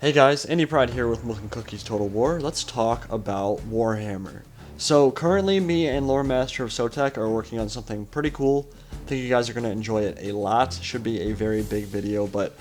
Hey guys, Andy Pride here with Milk and Cookies Total War. Let's talk about Warhammer. So currently me and Lore Master of Sotek are working on something pretty cool. I think you guys are going to enjoy it a lot. Should be a very big video, but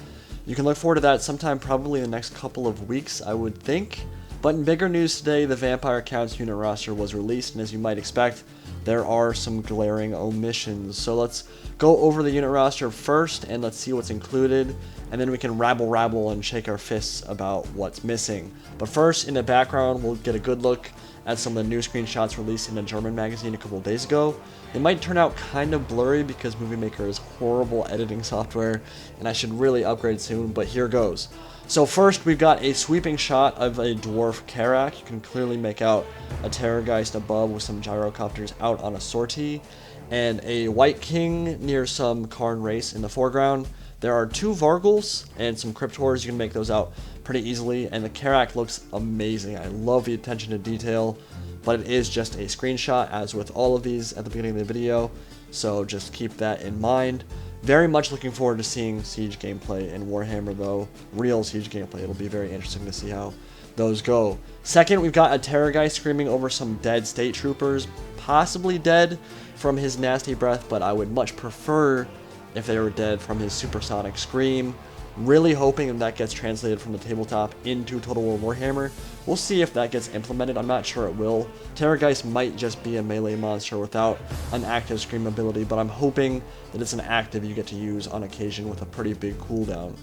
you can look forward to that sometime probably in the next couple of weeks, I would think. But in bigger news today, the Vampire Counts unit roster was released, and as you might expect, there are some glaring omissions. So let's go over the unit roster first, and let's see what's included, and then we can rabble and shake our fists about what's missing. But first, in the background, we'll get a good look at some of the new screenshots released in a German magazine a couple of days ago. They might turn out kind of blurry because Movie Maker is horrible editing software, and I should really upgrade soon, but here goes. So first, we've got a sweeping shot of a dwarf Karak. You can clearly make out a Terrorgeist above with some gyrocopters out on a sortie, and a White King near some Karn race in the foreground. There are two Vargals and some Cryptors. You can make those out pretty easily, and the Karak looks amazing. I love the attention to detail, but it is just a screenshot, as with all of these at the beginning of the video, so just keep that in mind. Very much looking forward to seeing Siege gameplay in Warhammer, though. Real Siege gameplay. It'll be very interesting to see how those go. Second, we've got a Terrorgeist screaming over some dead State Troopers, possibly dead from his nasty breath, but I would much prefer if they were dead from his supersonic scream. Really hoping that gets translated from the tabletop into Total War Warhammer. We'll see if that gets implemented. I'm not sure it will. Terrorgeist might just be a melee monster without an active scream ability, but I'm hoping that it's an active you get to use on occasion with a pretty big cooldown.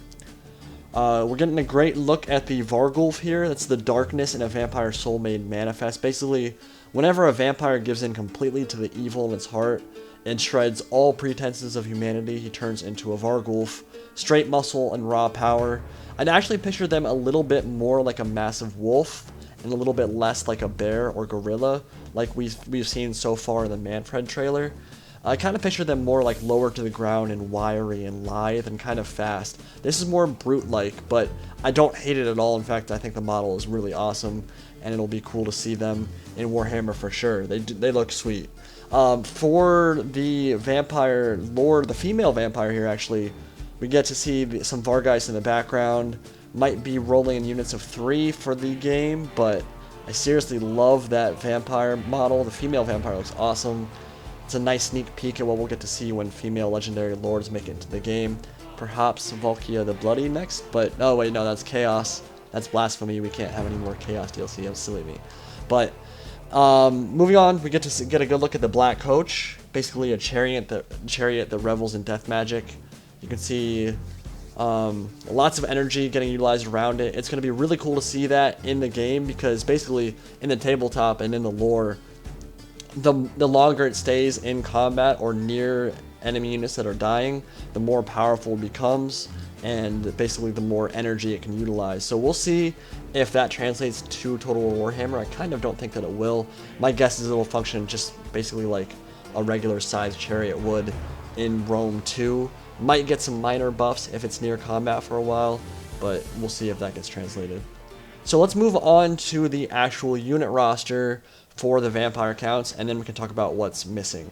We're getting a great look at the Vargulf here. That's the darkness in a vampire soul made manifest. Basically, whenever a vampire gives in completely to the evil in its heart and shreds all pretenses of humanity, he turns into a Vargulf. Straight muscle and raw power. I'd actually picture them a little bit more like a massive wolf and a little bit less like a bear or gorilla like we've seen so far in the Manfred trailer. I kind of picture them more like lower to the ground and wiry and lithe and kind of fast. This is more brute-like, but I don't hate it at all. In fact, I think the model is really awesome, and it'll be cool to see them in Warhammer for sure. They look sweet. For the vampire lord, the female vampire here actually, we get to see some Vargeist in the background. Might be rolling in units of 3 for the game, but I seriously love that vampire model. The female vampire looks awesome. It's a nice sneak peek at what we'll get to see when female legendary lords make it into the game. Perhaps Volkia the Bloody next, but oh wait, no, that's Chaos. That's blasphemy. We can't have any more Chaos DLC. That's silly me. But moving on, we get to get a good look at the Black Coach. Basically a chariot that revels in death magic. You can see lots of energy getting utilized around it. It's going to be really cool to see that in the game, because basically in the tabletop and in the lore, the longer it stays in combat or near enemy units that are dying, the more powerful it becomes, and basically the more energy it can utilize. So we'll see if that translates to Total War Warhammer. I kind of don't think that it will. My guess is it'll function just basically like a regular sized chariot would in Rome 2. Might get some minor buffs if it's near combat for a while, but we'll see if that gets translated. So let's move on to the actual unit roster for the Vampire Counts, and then we can talk about what's missing.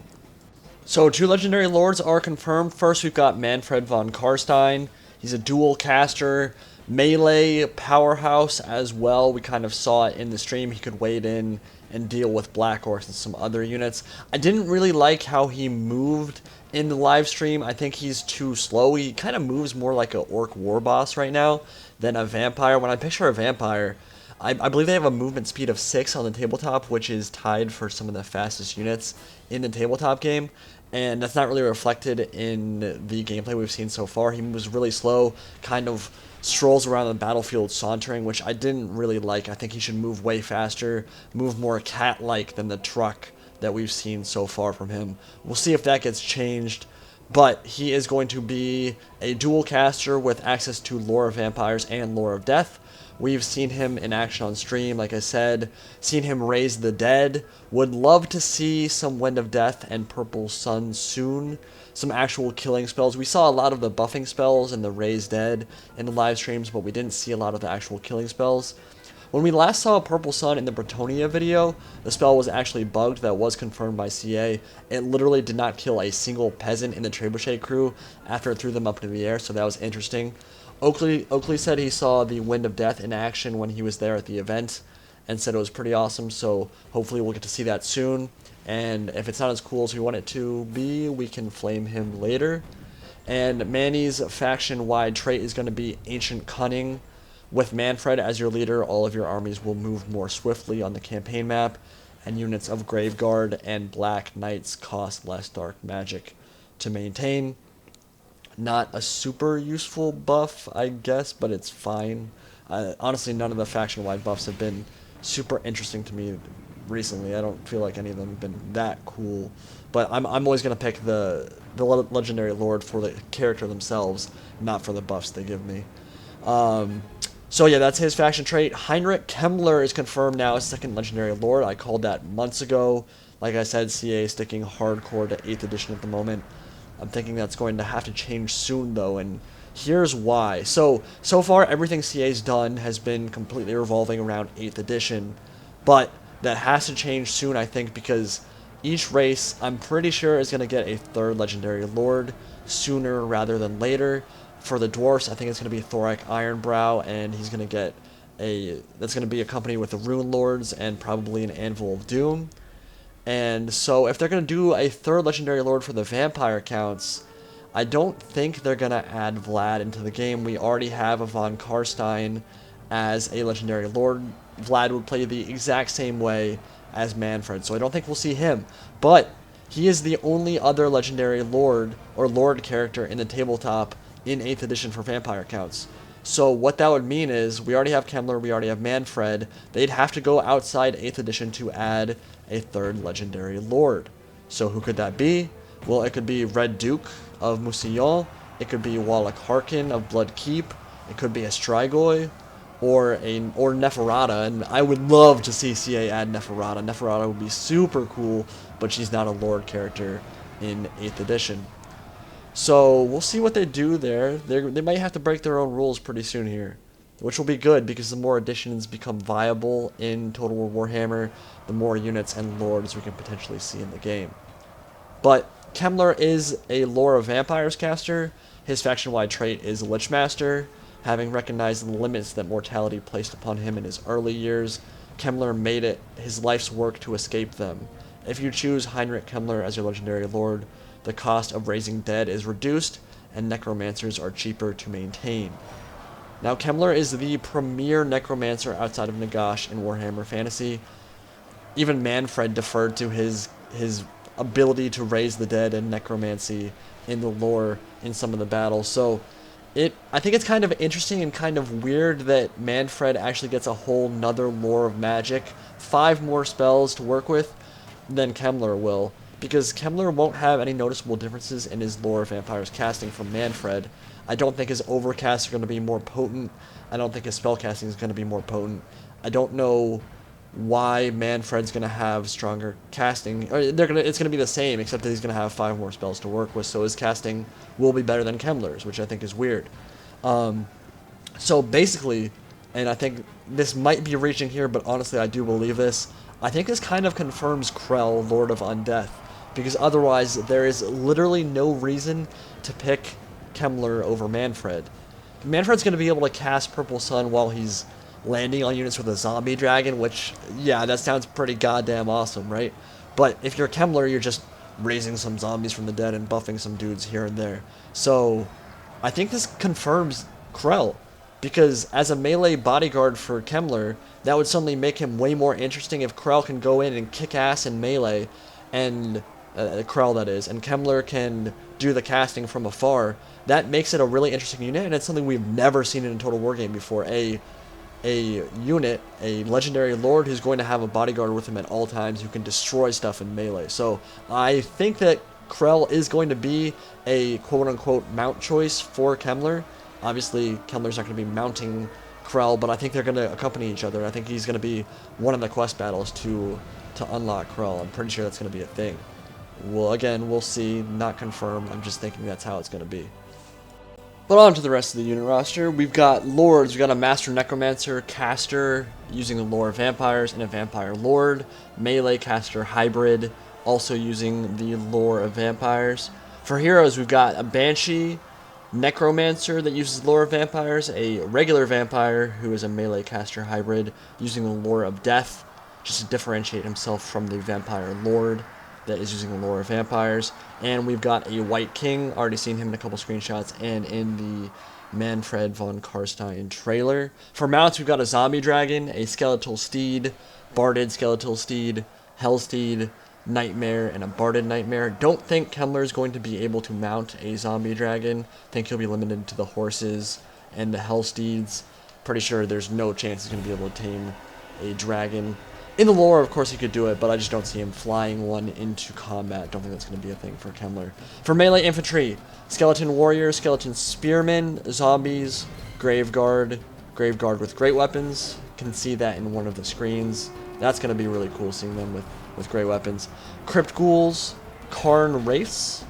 So 2 legendary lords are confirmed. First, we've got Manfred von Karstein. He's a dual caster, melee powerhouse as well. We kind of saw it in the stream. He could wade in and deal with Black Horse and some other units. I didn't really like how he moved in the live stream. I think he's too slow. He kind of moves more like an orc war boss right now than a vampire. When I picture a vampire, I believe they have a movement speed of 6 on the tabletop, which is tied for some of the fastest units in the tabletop game. And that's not really reflected in the gameplay we've seen so far. He moves really slow, kind of strolls around the battlefield sauntering, which I didn't really like. I think he should move way faster, move more cat-like than the truck that we've seen so far from him. We'll see if that gets changed, but he is going to be a dual caster with access to Lore of Vampires and Lore of Death. We've seen him in action on stream, like I said, seen him raise the dead. Would love to see some Wind of Death and Purple Sun soon. Some actual killing spells. We saw a lot of the buffing spells and the raise dead in the live streams, but we didn't see a lot of the actual killing spells. When we last saw Purple Sun in the Bretonia video, the spell was actually bugged. That was confirmed by CA. It literally did not kill a single peasant in the trebuchet crew after it threw them up into the air, so that was interesting. Oakley said he saw the Wind of Death in action when he was there at the event, and said it was pretty awesome. So hopefully we'll get to see that soon. And if it's not as cool as we want it to be, we can flame him later. And Manny's faction-wide trait is going to be Ancient Cunning. With Manfred as your leader, all of your armies will move more swiftly on the campaign map, and units of Graveguard and Black Knights cost less dark magic to maintain. Not a super useful buff, I guess, but it's fine. Honestly, none of the faction-wide buffs have been super interesting to me recently. I don't feel like any of them have been that cool. But I'm always going to pick the Legendary Lord for the character themselves, not for the buffs they give me. So yeah, that's his faction trait. Heinrich Kemmler is confirmed now as second Legendary Lord. I called that months ago. Like I said, CA is sticking hardcore to 8th edition at the moment. I'm thinking that's going to have to change soon, though, and here's why. So far, everything CA's done has been completely revolving around 8th edition, but that has to change soon, I think, because each race, I'm pretty sure, is going to get a 3rd Legendary Lord sooner rather than later. For the dwarfs, I think it's going to be Thorak Ironbrow, and he's going to get that's going to be accompanied with the Rune Lords and probably an Anvil of Doom. And so if they're going to do a 3rd Legendary Lord for the vampire counts, I don't think they're going to add Vlad into the game. We already have a Von Karstein as a Legendary Lord. Vlad would play the exact same way as Manfred, so I don't think we'll see him. But he is the only other Legendary Lord or Lord character in the tabletop in 8th edition for vampire counts. So what that would mean is we already have Kemmler, we already have Manfred. They'd have to go outside 8th edition to add a 3rd Legendary Lord. So who could that be? Well, it could be Red Duke of Mousillon, it could be Wallach Harkin of Bloodkeep, it could be a Strigoi, or Neferata, and I would love to see CA add Neferata. Neferata would be super cool, but she's not a Lord character in 8th edition. So we'll see what they do there. They might have to break their own rules pretty soon here, which will be good because the more additions become viable in Total War Warhammer, the more units and lords we can potentially see in the game. But Kemmler is a Lore of Vampires caster. His faction-wide trait is Lichmaster. Having recognized the limits that mortality placed upon him in his early years, Kemmler made it his life's work to escape them. If you choose Heinrich Kemmler as your Legendary Lord, the cost of raising dead is reduced, and necromancers are cheaper to maintain. Now, Kemmler is the premier necromancer outside of Nagash in Warhammer Fantasy. Even Manfred deferred to his ability to raise the dead and necromancy in the lore in some of the battles. So I think it's kind of interesting and kind of weird that Manfred actually gets a whole nother lore of magic, 5 more spells to work with than Kemmler will, because Kemmler won't have any noticeable differences in his Lore of Vampires casting from Manfred. I don't think his overcasts are going to be more potent. I don't think his spellcasting is going to be more potent. I don't know why Manfred's going to have stronger casting. Or it's going to be the same, except that he's going to have 5 more spells to work with, so his casting will be better than Kemmler's, which I think is weird. So basically, and I think this might be reaching here, but honestly I do believe this, I think this kind of confirms Krell, Lord of Undeath, because otherwise there is literally no reason to pick Kemmler over Manfred. Manfred's going to be able to cast Purple Sun while he's landing on units with a zombie dragon, which, yeah, that sounds pretty goddamn awesome, right? But if you're Kemmler, you're just raising some zombies from the dead and buffing some dudes here and there. So I think this confirms Krell, because as a melee bodyguard for Kemmler, that would suddenly make him way more interesting if Krell can go in and kick ass in melee, and Krell that is, and Kemmler can do the casting from afar. That makes it a really interesting unit, and it's something we've never seen in a Total War game before. A unit, a Legendary Lord who's going to have a bodyguard with him at all times who can destroy stuff in melee. So I think that Krell is going to be a quote-unquote mount choice for Kemmler. Obviously, Kemmler's not going to be mounting Krell, but I think they're going to accompany each other. I think he's going to be one of the quest battles to unlock Krell. I'm pretty sure that's going to be a thing. Well, again, we'll see. Not confirmed. I'm just thinking that's how it's going to be. But on to the rest of the unit roster. We've got Lords. We've got a Master Necromancer caster using the Lore of Vampires and a Vampire Lord. Melee caster hybrid, also using the Lore of Vampires. For heroes, we've got a Banshee, Necromancer that uses the lore of vampires, a regular vampire who is a melee caster hybrid using the lore of death, just to differentiate himself from the vampire lord that is using the lore of vampires. And we've got a White King, already seen him in a couple screenshots and in the Manfred von Karstein trailer. For mounts, we've got a zombie dragon, a skeletal steed, barded skeletal steed, hell steed, nightmare, and a barded nightmare. Don't think Kemmler is going to be able to mount a zombie dragon. Think he'll be limited to the horses and the hell steeds. Pretty sure there's no chance he's going to be able to tame a dragon. In the lore, of course, he could do it, but I just don't see him flying one into combat. Don't think that's going to be a thing for Kemmler. For melee infantry, skeleton warrior, skeleton spearmen, zombies, graveguard, graveguard with great weapons. Can see that in one of the screens. That's going to be really cool seeing them with great weapons. Crypt ghouls, Karn wraiths,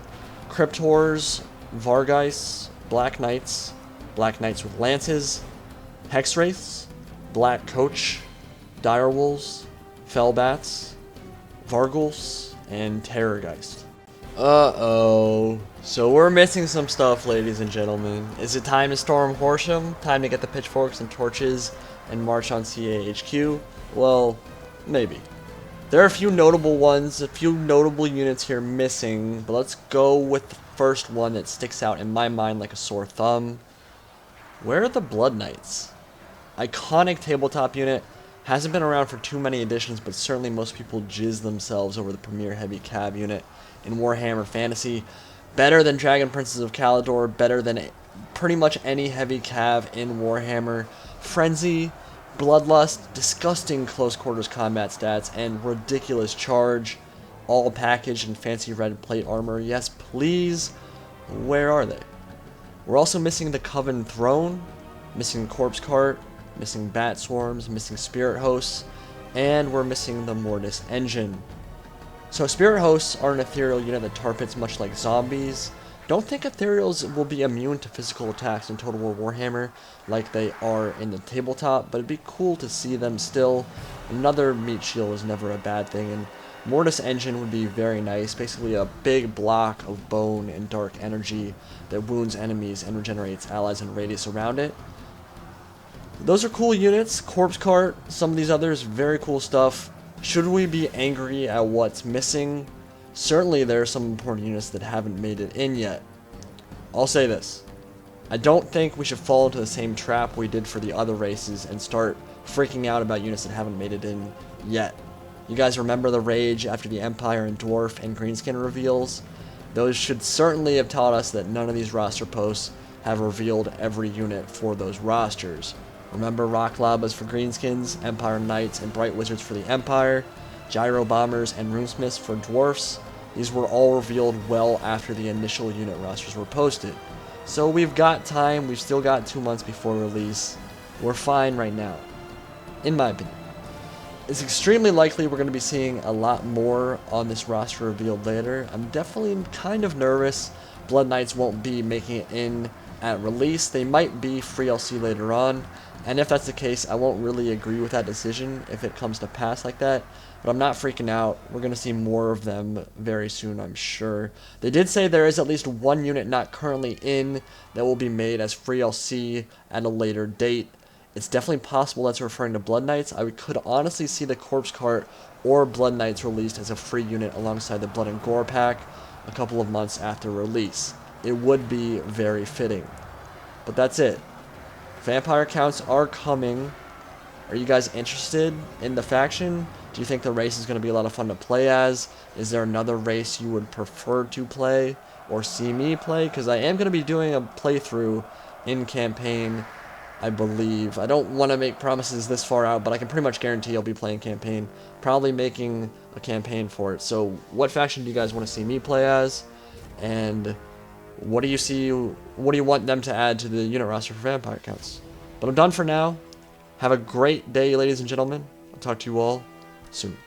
crypt horrors, Vargeis, black knights with lances, hex wraiths, black coach, direwolves, fellbats, varghouls, and terrorgeist. Uh-oh. So we're missing some stuff, ladies and gentlemen. Is it time to storm Horsham? Time to get the pitchforks and torches and march on CAHQ? Well, maybe. There are a few notable ones, a few notable units here missing, but let's go with the first one that sticks out in my mind like a sore thumb. Where are the Blood Knights? Iconic tabletop unit. Hasn't been around for too many editions, but certainly most people jizz themselves over the premier heavy cav unit in Warhammer Fantasy. Better than Dragon Princes of Kalador, better than pretty much any heavy cav in Warhammer. Frenzy, Bloodlust, disgusting close quarters combat stats, and ridiculous charge, all packaged in fancy red plate armor. Yes, please. Where are they? We're also missing the Coven Throne, missing Corpse Cart, missing Bat Swarms, missing Spirit Hosts, and we're missing the Mortis Engine. So Spirit Hosts are an ethereal unit that tar pits much like zombies. Don't think ethereals will be immune to physical attacks in Total War Warhammer like they are in the tabletop, but it'd be cool to see them still. Another meat shield is never a bad thing, and Mortis Engine would be very nice. Basically a big block of bone and dark energy that wounds enemies and regenerates allies in radius around it. Those are cool units. Corpse Cart, some of these others, very cool stuff. Should we be angry at what's missing? Certainly there are some important units that haven't made it in yet. I'll say this. I don't think we should fall into the same trap we did for the other races and start freaking out about units that haven't made it in yet. You guys remember the rage after the Empire and Dwarf and Greenskin reveals? Those should certainly have taught us that none of these roster posts have revealed every unit for those rosters. Remember Rock Labas for Greenskins, Empire Knights and Bright Wizards for the Empire, Gyro Bombers and Runesmiths for Dwarfs. These were all revealed well after the initial unit rosters were posted. So we've got time, we've still got 2 months before release. We're fine right now, in my opinion. It's extremely likely we're going to be seeing a lot more on this roster revealed later. I'm definitely kind of nervous Blood Knights won't be making it in at release. They might be free LC later on, and if that's the case, I won't really agree with that decision if it comes to pass like that, but I'm not freaking out. We're going to see more of them very soon, I'm sure. They did say there is at least one unit not currently in that will be made as free LC at a later date. It's definitely possible that's referring to Blood Knights. I could honestly see the Corpse Cart or Blood Knights released as a free unit alongside the Blood and Gore pack a couple of months after release. It would be very fitting. But that's it. Vampire counts are coming. Are you guys interested in the faction? Do you think the race is going to be a lot of fun to play as? Is there another race you would prefer to play or see me play? Because I am going to be doing a playthrough in campaign, I believe. I don't want to make promises this far out, but I can pretty much guarantee I'll be playing campaign. Probably making a campaign for it. So what faction do you guys want to see me play as? And what do you want them to add to the unit roster for vampire counts? But I'm done for now. Have a great day, ladies and gentlemen. I'll talk to you all soon.